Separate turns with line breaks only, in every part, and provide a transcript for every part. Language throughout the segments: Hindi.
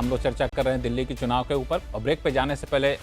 हम लोग चर्चा कर रहे हैं दिल्ली के चुनाव के ऊपर। और ब्रेक पे जाने से पहले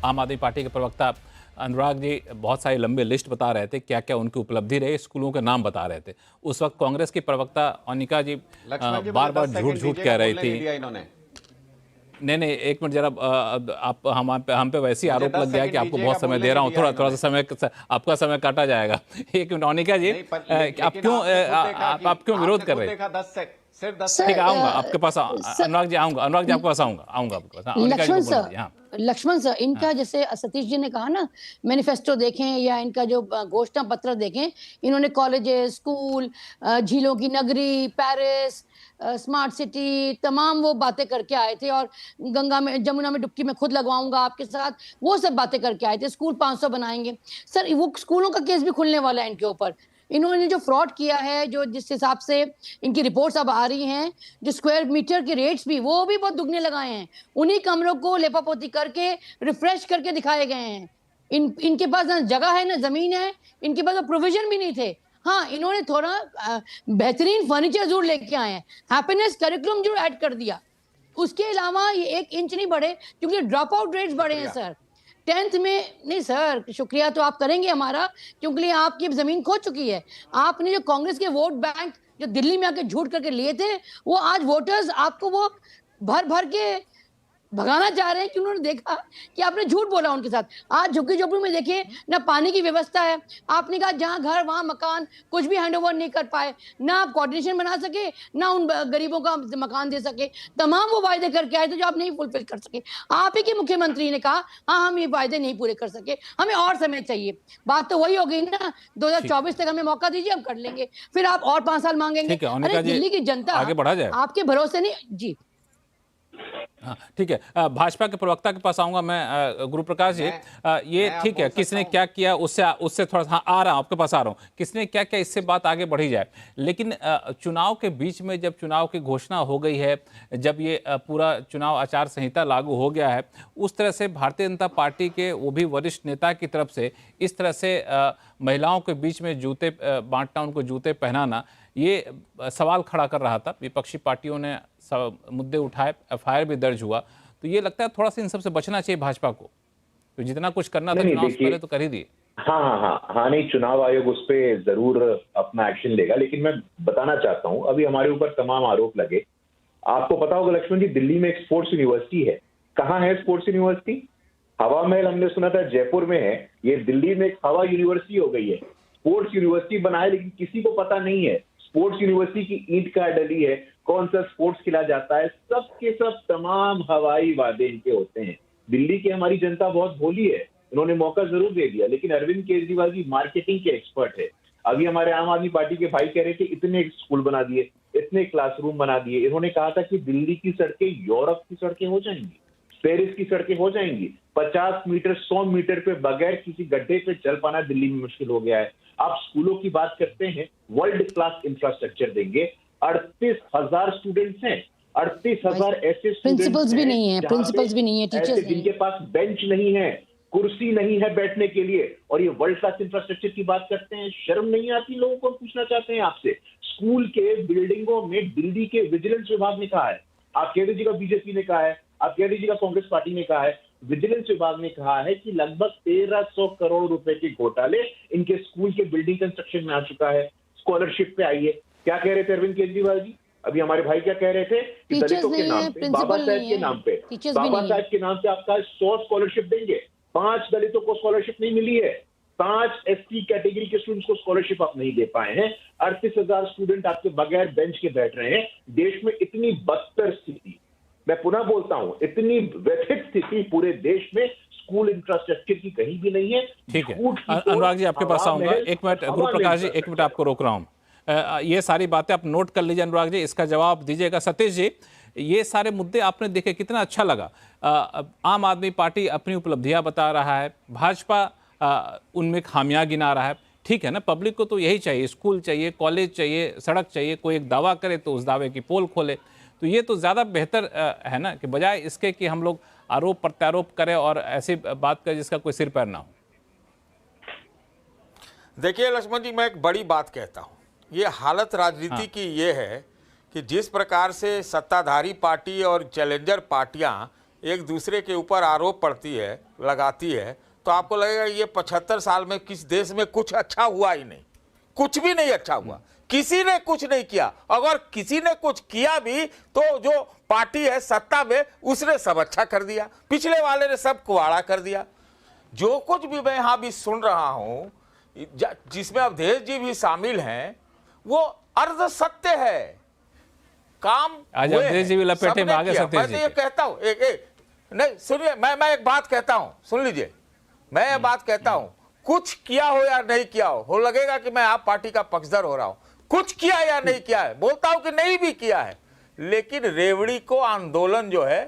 आम आदमी पार्टी के प्रवक्ता अनुराग जी बहुत सारी लंबी लिस्ट बता रहे थे, क्या क्या उनकी उपलब्धि रही, स्कूलों के नाम बता रहे थे। उस वक्त कांग्रेस की प्रवक्ता अनिका जी बार बार झूठ झूठ कह रही थी। नहीं, एक मिनट जरा, आप हम पे वैसे ही आरोप लग गया कि आपको बहुत समय दे रहा हूँ, थोड़ा सा समय आपका समय काटा जाएगा। एक मिनट अनिका जी, आप क्यों विरोध कर रहे हैं?
सिर्फ 10
ठीक है, आऊंगा आपके पास। अनुराग जी आपके पास आऊंगा आपके पास।
लक्ष्मण सर, इनका जैसे सतीश जी ने कहा ना, मैनिफेस्टो देखें या इनका जो घोषणा पत्र देखें, इन्होंने कॉलेजेस, स्कूल, झीलों की नगरी, पेरिस, स्मार्ट सिटी, तमाम वो बातें करके आए थे। और गंगा में, जमुना में डुबकी मैं खुद लगवाऊंगा आपके साथ, वो सब बातें करके आए थे। स्कूल 500 बनाएंगे सर, वो स्कूलों का केस भी खुलने वाला है इनके ऊपर। इन्होंने जो फ्रॉड किया है, जो जिस हिसाब से इनकी रिपोर्ट्स अब आ रही हैं, जो स्क्वायर मीटर के रेट्स भी वो भी बहुत दुगने लगाए हैं। उन्हीं कमरों को लेपापोती करके रिफ्रेश करके दिखाए गए हैं। इनके पास ना जगह है ना जमीन है, इनके पास प्रोविजन भी नहीं थे। हाँ, इन्होंने थोड़ा बेहतरीन फर्नीचर जरूर लेके आए हैं, हैप्पीनेस करिकुलम जरूर ऐड कर दिया। उसके अलावा ये 1 इंच नहीं बढ़े, क्योंकि ड्रॉप आउट रेट्स बढ़े हैं सर। 10th में नहीं सर, शुक्रिया तो आप करेंगे हमारा, क्योंकि आपकी जमीन खो चुकी है। आपने जो कांग्रेस के वोट बैंक जो दिल्ली में आके झूठ करके लिए थे, वो आज वोटर्स आपको वो भर भर के भगाना चाह रहे हैं कि उन्होंने देखा कि आपने झूठ बोला उनके साथ। आज झुग्गी झोपड़ी में देखिए ना पानी की व्यवस्था है, आपने कहा जहां घर वहां मकान, कुछ भी हैंड ओवर नहीं कर पाए, ना आप कोऑर्डिनेशन बना सके, ना उन गरीबों का मकान दे सके। तमाम वो वायदे करके आए थे जो आप नहीं फुलफिल कर सके। आप ही के मुख्यमंत्री ने कहा हाँ हम ये वायदे नहीं पूरे कर सके, हमें और समय चाहिए। बात तो वही हो गई ना, 2024 तक हमें मौका दीजिए, हम कर लेंगे। फिर आप और 5 साल मांगेंगे। अरे दिल्ली की जनता
आगे बढ़ा जाए,
आपके भरोसे नहीं जी।
हाँ ठीक है, भाजपा के प्रवक्ता के पास आऊंगा मैं। गुरु प्रकाश जी, ये ठीक है, किसने क्या किया उससे थोड़ा सा, हाँ आ रहा हूँ आपके पास, आ रहा हूँ, किसने क्या किया इससे बात आगे बढ़ी जाए। लेकिन चुनाव के बीच में जब चुनाव की घोषणा हो गई है, जब ये पूरा चुनाव आचार संहिता लागू हो गया है, उस तरह से भारतीय जनता पार्टी के वो भी वरिष्ठ नेता की तरफ से इस तरह से महिलाओं के बीच में जूते बांटना, उनको जूते पहनाना, ये सवाल खड़ा कर रहा था। विपक्षी पार्टियों ने मुद्दे उठाए, FIR भी दर्ज हुआ। तो ये लगता है थोड़ा सा इन सबसे बचना चाहिए भाजपा को, तो जितना कुछ करना था चुनाव से पहले तो कर ही दिए।
हाँ, नहीं, चुनाव आयोग उस पर जरूर अपना एक्शन लेगा, लेकिन मैं बताना चाहता हूं, अभी हमारे ऊपर तमाम आरोप लगे। आपको पता होगा लक्ष्मण जी, दिल्ली में एक स्पोर्ट्स यूनिवर्सिटी है। कहाँ है स्पोर्ट्स यूनिवर्सिटी? हवा महल हमने सुना था जयपुर में है, ये दिल्ली में एक हवा यूनिवर्सिटी हो गई है। स्पोर्ट्स यूनिवर्सिटी बनाए, लेकिन किसी को पता नहीं है स्पोर्ट्स यूनिवर्सिटी की ईंट कहाँ डली है, कौन सा स्पोर्ट्स खिला जाता है, सब के सब तमाम हवाई वादे इनके होते हैं। दिल्ली की हमारी जनता बहुत भोली है, उन्होंने मौका जरूर दे दिया, लेकिन अरविंद केजरीवाल जी मार्केटिंग के एक्सपर्ट है। अभी हमारे आम आदमी पार्टी के भाई कह रहे थे इतने स्कूल बना दिए, इतने क्लासरूम बना दिए। इन्होंने कहा था कि दिल्ली की सड़कें यूरोप की सड़कें हो जाएंगी, पेरिस की सड़कें हो जाएंगी। 50 मीटर 100 मीटर पे बगैर किसी गड्ढे पे चल पाना दिल्ली में मुश्किल हो गया है। आप स्कूलों की बात करते हैं, वर्ल्ड क्लास इंफ्रास्ट्रक्चर देंगे। 38,000 स्टूडेंट्स हैं, 38,000 ऐसे
प्रिंसिपल्स भी नहीं है, टीचर्स
जिनके पास बेंच नहीं है, कुर्सी नहीं है बैठने के लिए, और ये वर्ल्ड क्लास इंफ्रास्ट्रक्चर की बात करते हैं। शर्म नहीं आती लोगों को? पूछना चाहते हैं आपसे। स्कूल के बिल्डिंगों में दिल्ली के विजिलेंस विभाग ने कहा है, आप कह दीजिएगा बीजेपी ने कहा है, आप कह दीजिएगा कांग्रेस पार्टी ने कहा है, विजिलेंस विभाग ने कहा है कि लगभग 1300 करोड़ रुपए के घोटाले इनके स्कूल के बिल्डिंग कंस्ट्रक्शन में आ चुका है। स्कॉलरशिप पे आइए, क्या कह रहे थे अरविंद केजरीवाल जी? अभी हमारे भाई क्या कह रहे थे कि दलितों के नाम पे, बाबा साहब के नाम पे, बाबा साहब के नाम पे आपका 100 स्कॉलरशिप देंगे। 5 दलितों को स्कॉलरशिप नहीं मिली है, 5 SC कैटेगरी के स्टूडेंट्स को स्कॉलरशिप आप नहीं दे पाए हैं। 38,000 स्टूडेंट आपके बगैर बेंच के बैठ रहे हैं। देश में इतनी बदतर स्थिति, मैं पुनः बोलता हूं, इतनी व्यथित स्थिति पूरे देश में स्कूल इंफ्रास्ट्रक्चर की कहीं भी नहीं है।
ठीक है, अनुराग जी आपके पास आऊंगा। एक मिनट गुरु प्रकाश जी, एक मिनट आपको रोक रहा हूं। ये सारी बातें आप नोट कर लीजिए अनुराग जी, इसका जवाब दीजिएगा। सतीश जी, ये सारे मुद्दे आपने देखे, कितना अच्छा लगा। आम आदमी पार्टी अपनी उपलब्धियां बता रहा है, भाजपा उनमें खामियां गिना रहा है। ठीक है ना, पब्लिक को तो यही चाहिए, स्कूल चाहिए, कॉलेज चाहिए, सड़क चाहिए। कोई एक दावा करे तो उस दावे की पोल खोले, तो ये तो ज़्यादा बेहतर है ना, कि बजाय इसके कि हम लोग आरोप प्रत्यारोप करें और ऐसी बात करें जिसका कोई सिर पैर ना हो।
देखिए लक्ष्मण जी, मैं एक बड़ी बात कहता हूँ, ये हालत राजनीति की ये है कि जिस प्रकार से सत्ताधारी पार्टी और चैलेंजर पार्टियां एक दूसरे के ऊपर आरोप पड़ती है, लगाती है, तो आपको लगेगा ये 75 साल में किस देश में कुछ अच्छा हुआ ही नहीं, कुछ भी नहीं अच्छा हुआ, किसी ने कुछ नहीं किया। अगर किसी ने कुछ किया भी तो जो पार्टी है सत्ता में उसने सब अच्छा कर दिया, पिछले वाले ने सब कुआड़ा कर दिया। जो कुछ भी मैं यहाँ भी सुन रहा हूँ, जिसमें अवधेश जी भी शामिल हैं, वो अर्ध सत्य है। काम
आज अवधेश जी भी लपेटे में आ गए सतीश
मैं
जी
तो ये
के।
कहता हूँ, एक नहीं सुनिए, मैं एक बात कहता हूँ, सुन लीजिए, मैं ये बात कहता हूँ, कुछ किया हो या नहीं किया हो लगेगा कि मैं आप पार्टी का पक्षधर हो रहा हूँ, कुछ किया या नहीं किया है, बोलता हूं कि नहीं भी किया है, लेकिन रेवड़ी को आंदोलन जो है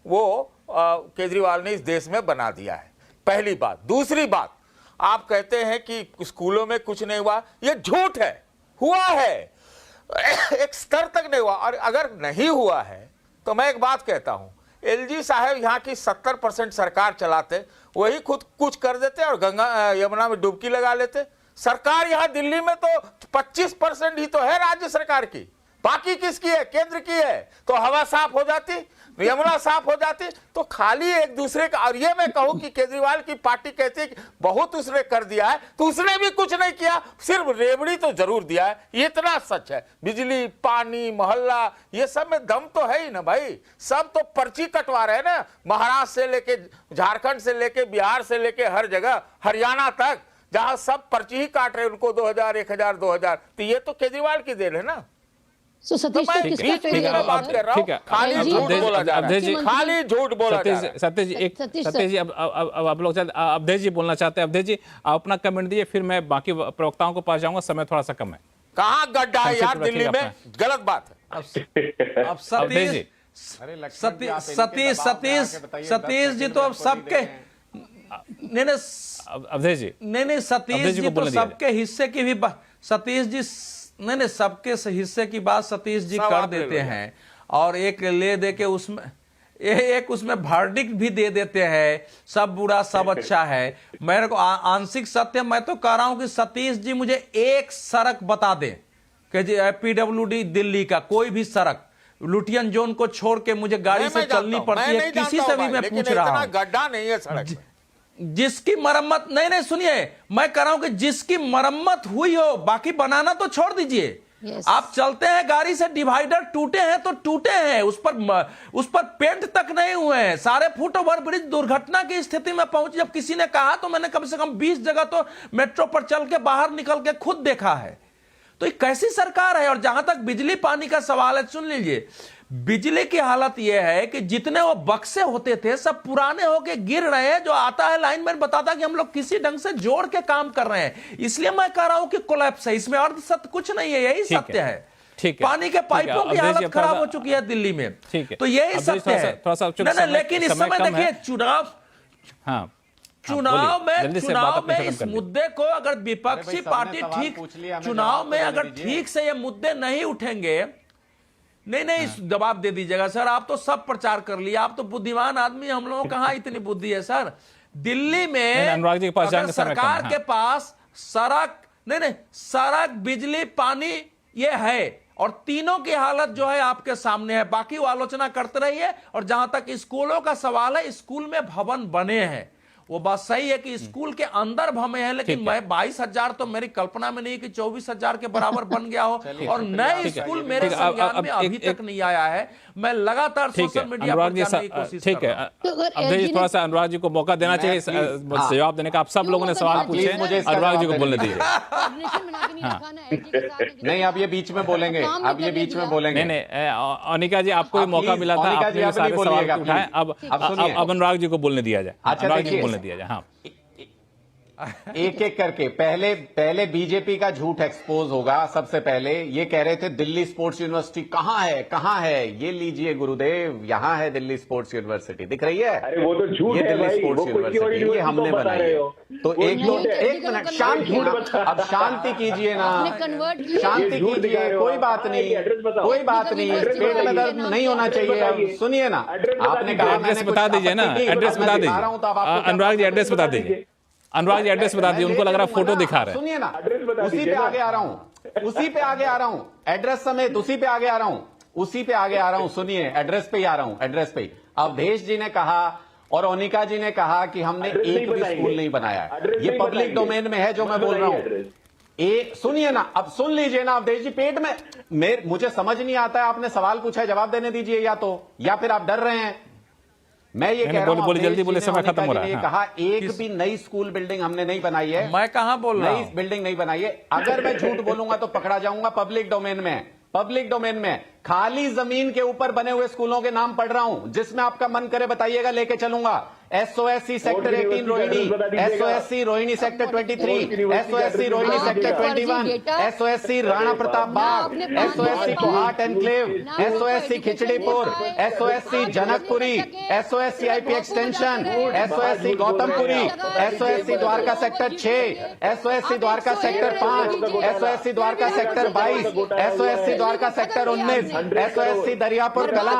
वो केजरीवाल ने इस देश में बना दिया है, पहली बात। दूसरी बात, आप कहते हैं कि स्कूलों में कुछ नहीं हुआ, ये झूठ है, हुआ है, एक स्तर तक नहीं हुआ। और अगर नहीं हुआ है तो मैं एक बात कहता हूं, एलजी साहब यहाँ की 70% सरकार चलाते, वही खुद कुछ कर देते और गंगा यमुना में डुबकी लगा लेते। सरकार यहाँ दिल्ली में तो 25% ही तो है राज्य सरकार की, बाकी किसकी है? केंद्र की है। तो हवा साफ हो जाती, यमुना साफ हो जाती, तो खाली एक दूसरे का। और ये मैं कहूं कि केजरीवाल की पार्टी कहती है कि बहुत उसने कर दिया है, तो उसने भी कुछ नहीं किया, सिर्फ रेवड़ी तो जरूर दिया है, ये इतना सच है। बिजली, पानी, मोहल्ला, ये सब में दम तो है ही ना भाई, सब तो पर्ची कटवा रहे हैं ना, महाराष्ट्र से लेके, झारखंड से लेके, बिहार से लेके, हर जगह, हरियाणा तक, जहां सब पर्ची ही काट रहे हैं उनको 2000, 1000, 2000। तो ये तो केजरीवाल की देन है ना।
सो सतीश
मैं
तो किसका
बीच में
फेलियर
बात कर रहा हूं, खाली
अवधेश
झूठ
जी,
बोला जा रहा
अवधेश जी,
है, खाली झूठ बोला जा रहा है।
सतीश जी, एक
सतीश
सतीश जी, अब आप लोग अवधेश जी बोलना चाहते हैं। अवधेश जी आप अपना कमेंट दीजिए, फिर मैं बाकी प्रवक्ताओं को पास जाऊंगा, समय थोड़ा सा कम है।
कहां गड्ढा है यार
संक्षिप्त
दिल्ली
रखिएगा
में, गलत बात है।
अब
अवधेश जी,
सतीश जी तो अब सबके नहीं
अवधेश जी,
नहीं सतीश
अवधेश जी
जी
को
तो
बोलने दिया
सबके हिस्से की भी सतीश जी नहीं सबके हिस्से की बात सतीश जी
सब
कर
आप ले
देते
लो
हैं, और एक ले दे के उसमें एक उसमें वर्डिक्ट भी दे देते हैं, सब बुरा सब अच्छा है। मेरे को आंशिक सत्य, मैं तो कह रहा हूं कि सतीश जी मुझे एक सड़क बता दे कि PWD दिल्ली का कोई भी सड़क, लुटियन जोन को छोड़ के मुझे गाड़ी से चलनी पड़ती है, किसी से भी मैं पूछ रहा हूं,
गड्ढा नहीं है सड़क में।
जिसकी मरम्मत नहीं सुनिए, मैं कह रहा हूं कि जिसकी मरम्मत हुई हो, बाकी बनाना तो छोड़ दीजिए।
Yes.
आप चलते हैं गाड़ी से, डिवाइडर टूटे हैं तो टूटे हैं, उस पर पेंट तक नहीं हुए हैं, सारे फुट ओवर ब्रिज दुर्घटना की स्थिति में पहुंचे। जब किसी ने कहा तो मैंने कम से कम 20 जगह तो मेट्रो पर चल के बाहर निकल के खुद देखा है। तो ये कैसी सरकार है? और जहां तक बिजली पानी का सवाल है, सुन लीजिए, बिजली की हालत यह है कि जितने वो बक्से होते थे सब पुराने होके गिर रहे हैं। जो आता है लाइनमैन बताता कि हम लोग किसी ढंग से जोड़ के काम कर रहे हैं, इसलिए मैं कह रहा हूं कि कोलैप्स है, इसमें अर्ध सत्य कुछ नहीं है, यही सत्य है।
ठीक है,
पानी के पाइपों की हालत खराब हो चुकी है दिल्ली में,
ठीक है,
तो यही सत्य है। नहीं, लेकिन इस समय देखिए चुनाव में इस मुद्दे को अगर विपक्षी पार्टी चुनाव में अगर ठीक से ये मुद्दे नहीं उठेंगे, नहीं जवाब दे दीजिएगा सर, आप तो सब प्रचार कर लिया, आप तो बुद्धिमान आदमी, हम लोगों कहां इतनी बुद्धि है सर। दिल्ली में
अनुराग जी के पास
अगर सरकार के पास सड़क नहीं सड़क, बिजली, पानी ये है, और तीनों की हालत जो है आपके सामने है, बाकी वो आलोचना करते रहिए। और जहां तक स्कूलों का सवाल है, स्कूल में भवन बने हैं, वो बात सही है कि स्कूल के अंदर भमे हैं, लेकिन मैं 22,000 तो मेरी कल्पना में नहीं कि 24,000 के बराबर बन गया हो। और नए स्कूल मेरे संज्ञान में अभी तक नहीं आया है। मैं लगातार सोशल मीडिया पर जानने की कोशिश कर रहा हूं।
अवधेश जी, थोड़ा सा अनुराग जी को मौका देना चाहिए जवाब देने का। आप सब लोगों ने सवाल पूछे, अनुराग जी को बोलने दीजिए।
नहीं, आप ये बीच में बोलेंगे, आप ये बीच में बोलेंगे।
नहीं, अनिका जी, आपको भी मौका मिला था, आपने सारे सवाल उठाए, अब अनुराग जी को बोलने दिया जाए, अनुराग जी को बोलने दिया जाए। हाँ,
एक एक करके पहले बीजेपी का झूठ एक्सपोज होगा। सबसे पहले ये कह रहे थे दिल्ली स्पोर्ट्स यूनिवर्सिटी कहां है, ये लीजिए गुरुदेव, यहां है दिल्ली स्पोर्ट्स यूनिवर्सिटी, दिख रही है?
अरे वो तो झूठ
ये
है
दिल्ली
भाई,
स्पोर्ट्स
वो खुद की
यूनिवर्सिटी, ये हमने
बता
बनाई
रहे
है।
हो।
तो एक मिनट अब शांति कीजिए ना, शांति कीजिए, कोई बात नहीं, कोई बात नहीं, पेट में दर्द नहीं होना चाहिए। सुनिए ना, आपने कहा
एड्रेस बता दीजिए ना, एड्रेस बता दीजिए, अनुराग जी एड्रेस बता दीजिए, अनुराग जी एड्रेस बता दीजिए, उनको लग रहा है फोटो दिखा रहे हैं।
सुनिए ना, उसी पे आगे आ रहा हूं, एड्रेस समेत उसी पे आगे आ रहा हूं। उसी पे आगे आ रहा हूं, सुनिए, एड्रेस पे ही आ रहा हूं, एड्रेस पे ही। अवधेश जी ने कहा और ओनिका जी ने कहा कि हमने एक भी स्कूल नहीं बनाया है। ये पब्लिक डोमेन में है जो मैं बोल रहा हूं। सुनिए ना, अब सुन लीजिए ना अवधेश जी, पेट में मुझे समझ नहीं आता है, आपने सवाल पूछा है, जवाब देने दीजिए, या फिर आप डर रहे हैं। मैं ये कह रहा हूं,
जल्दी बोले, समय खत्म हो रहा है।
कहा एक भी नई स्कूल बिल्डिंग हमने नहीं बनाई है।
मैं कहां बोल रहा हूं?
नई बिल्डिंग नहीं बनाई है। अगर मैं झूठ बोलूंगा तो पकड़ा जाऊंगा। पब्लिक डोमेन में, पब्लिक डोमेन में खाली जमीन के ऊपर बने हुए स्कूलों के नाम पढ़ रहा हूं, जिसमें आपका मन करे बताइएगा, लेके चलूंगा। SOSC sector 18 Rohini, SOSC Rohini sector 23, SOSC Rohini sector 21, SOSC Rana Pratap Bagh, SOSC Kohat enclave, SOSC Khichripur, SOSC Janakpuri, SOSC IP extension, SOSC Gautampuri, SOSC Dwarka sector 6, SOSC Dwarka sector 5, SOSC Dwarka sector 22, SOSC Dwarka sector 19, SOSC Daryapur Kalan,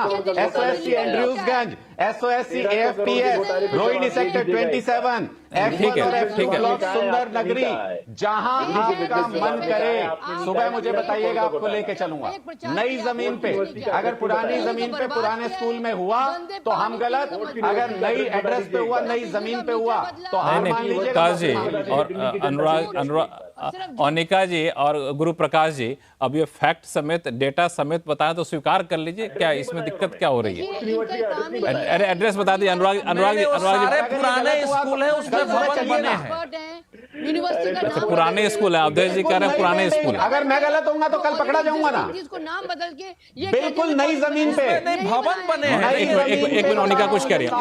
SOSC Andrewsganj, SOSC AFPS Rohini sector 27,
ठीक है, ठीक है।
ब्लॉक सुंदर नगरी, जहां आपका मन करे सुबह मुझे बताइएगा, आपको लेके चलूंगा। नई जमीन पे, अगर पुरानी जमीन पे पुराने स्कूल में हुआ तो हम गलत, अगर नई एड्रेस पे हुआ, नई जमीन पे हुआ तो हार मान लीजिएगा।
प्रकाश जी और अनुराग ओनिका जी और गुरु प्रकाश जी, अब ये फैक्ट समेत, डेटा समेत बताएं तो स्वीकार कर लीजिए, क्या इसमें दिक्कत क्या हो रही है? अरे एड्रेस बता दीजिए अनुराग जी।
सारे पुराने स्कूल हैं, उसमें भवन बने हैं।
यूनिवर्सिटी का
पुराने स्कूल है, अवधेश जी कह रहे हैं पुराने स्कूल है।
अगर मैं गलत होऊंगा तो कल पकड़ा जाऊंगा ना।
जिसको नाम बदल के ये
बिल्कुल नई जमीन पे
नहीं, भवन बने हैं।
एक मिनट, ओनिका कुछ कह रही है,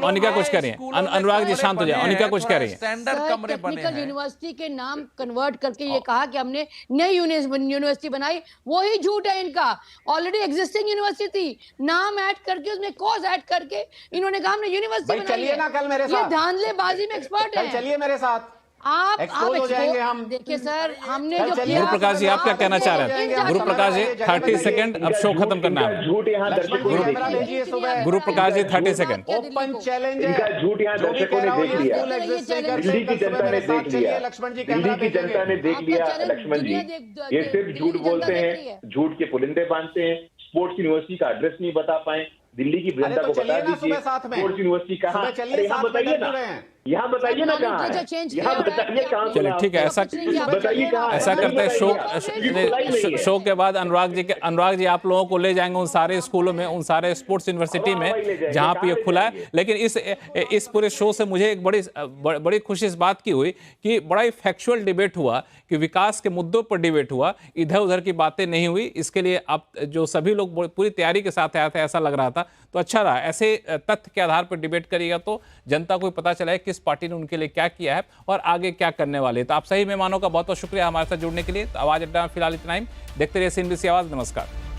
ओनिका कुछ कह रही है। अनुराग जी शांत हो जाए, ओनिका कुछ कह रही है।
स्टैंडर्ड कमरे बने
टेक्निकल
हैं।
यूनिवर्सिटी के नाम कन्वर्ट करके ये कहा कि हमने नई यूनिवर्सिटी बनाई, वही झूठ है इनका। ऑलरेडी एग्जिस्टिंग यूनिवर्सिटी नाम ऐड करके उसमें कोर्स ऐड करके इन्होंने कहा हमने यूनिवर्सिटी
भाई
बनाई
चलिए ना कल मेरे
ये
साथ,
धांधलेबाजी में एक्सपर्ट
कल
है।
चलिए मेरे साथ,
आप
एक्सपोज हो जाएंगे हम।
देखिए सर, हमने
कल
जो
चलिए।
किया,
गुरु प्रकाश जी, आप क्या कहना चाह रहे हैं? गुरु प्रकाश जी 30 सेकंड, अब शो खत्म करना है।
झूठ यहाँ दर्शकों ने देख लिया।
भेजिए सुबह।
गुरु Prakash ji 30 second.
Open challenge है।
इनका झूठ यहाँ
जो भी
दर्शकों
कह
ने
रहा हूं,
देख
ये
लिया।
स्कूल एग्जिस्ट नहीं करते।
दिल्ली की
कल सुबह
जनता ने
मेरे साथ
देख
चलिए,
लिया।
लक्ष्मण जी
दिल्ली
कैमरा
की जनता ने देख
आपका
लिया।
चैलेंज
लक्ष्मण जी,
दुनिया
ये सिर्फ
दिल्ली
झूठ
की जनता
बोलते
देख रही
हैं,
है।
झूठ के पुलिंदे बांधते हैं, स्पोर्ट्स यूनिवर्सिटी का एड्रेस नहीं बता पाए। दिल्ली की जनता
तो
को बता
चलिए ना
दीजिए
सुबह साथ में।
स्पोर्ट्स यूनिवर्सिटी कहाँ?
सुबह चलिए,
अरे यहाँ
साथ में
बताइए
डर
ना,
रहे हैं।
यहाँ बताइए ना कहाँ है, यहाँ बताइए कहाँ।
चलिए ठीक है, ऐसा
बताइए कहाँ है।
ऐसा करते हैं,
शो
शो के बाद अनुराग जी आप लोगों को ले जाएंगे उन सारे स्कूलों में, उन सारे स्पोर्ट्स यूनिवर्सिटी में जहां पे ये खुला है। लेकिन इस पूरे शो से मुझे एक बड़ी खुशी इस बात की हुई कि बड़ा ही फैक्चुअल डिबेट हुआ, कि विकास के मुद्दों पर डिबेट हुआ, इधर उधर की बातें नहीं हुई। इसके लिए आप जो सभी लोग पूरी तैयारी के साथ आए थे, ऐसा लग रहा था, तो अच्छा रहा। ऐसे तथ्य के आधार पर डिबेट करिएगा तो जनता को पता चला है किस पार्टी ने उनके लिए क्या किया है और आगे क्या करने वाले हैं। तो आप सही मेहमानों का बहुत बहुत शुक्रिया हमारे साथ जुड़ने के लिए। तो आवाज अड्डा में फिलहाल इतना ही। देखते रहिए CNBC आवाज। नमस्कार।